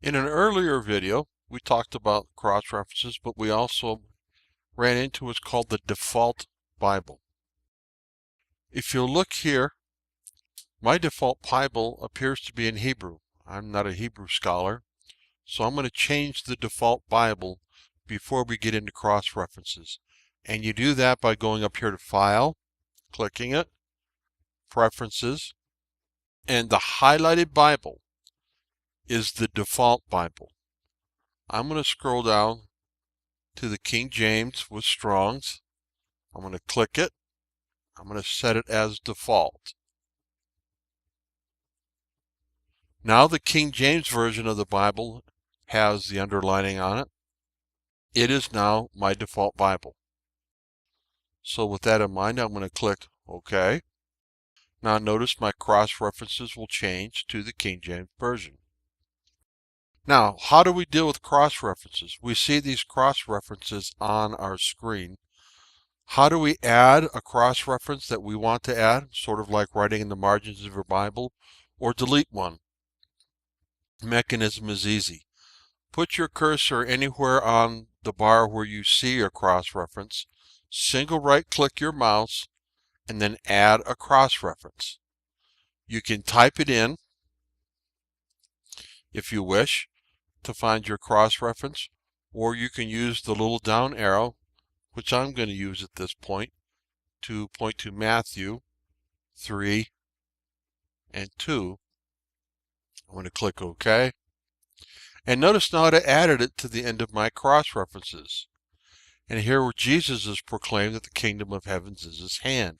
In an earlier video, we talked about cross-references, but we also ran into what's called the default Bible. If you look here, my default Bible appears to be in Hebrew. I'm not a Hebrew scholar, so I'm going to change the default Bible before we get into cross-references. And you do that by going up here to File, clicking it, Preferences, and the highlighted Bible is the default Bible. I'm going to scroll down to the King James with Strong's. I'm going to click it. I'm going to set it as default. Now the King James Version of the Bible has the underlining on it. It is now my default Bible. So with that in mind, I'm going to click OK. Now notice my cross-references will change to the King James Version. Now, how do we deal with cross-references? We see these cross-references on our screen. How do we add a cross-reference that we want to add, sort of like writing in the margins of your Bible, or delete one? The mechanism is easy. Put your cursor anywhere on the bar where you see a cross-reference, single right-click your mouse, and then add a cross-reference. You can type it in, if you wish, to find your cross-reference, or you can use the little down arrow, which I'm going to use at this point, to point to Matthew 3 and 2. I'm going to click OK. And notice now I added it to the end of my cross-references. And here where Jesus is proclaimed that the kingdom of heavens is his hand.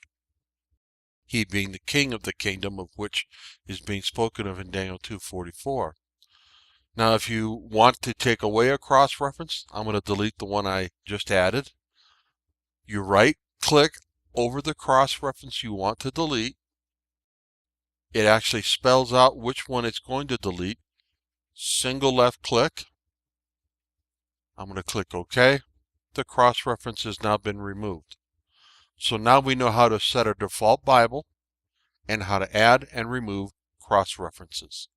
He being the king of the kingdom, of which is being spoken of in Daniel 2:44. Now if you want to take away a cross-reference, I'm going to delete the one I just added. You right-click over the cross-reference you want to delete. It actually spells out which one it's going to delete. Single left-click. I'm going to click OK. The cross-reference has now been removed. So now we know how to set a default Bible and how to add and remove cross-references.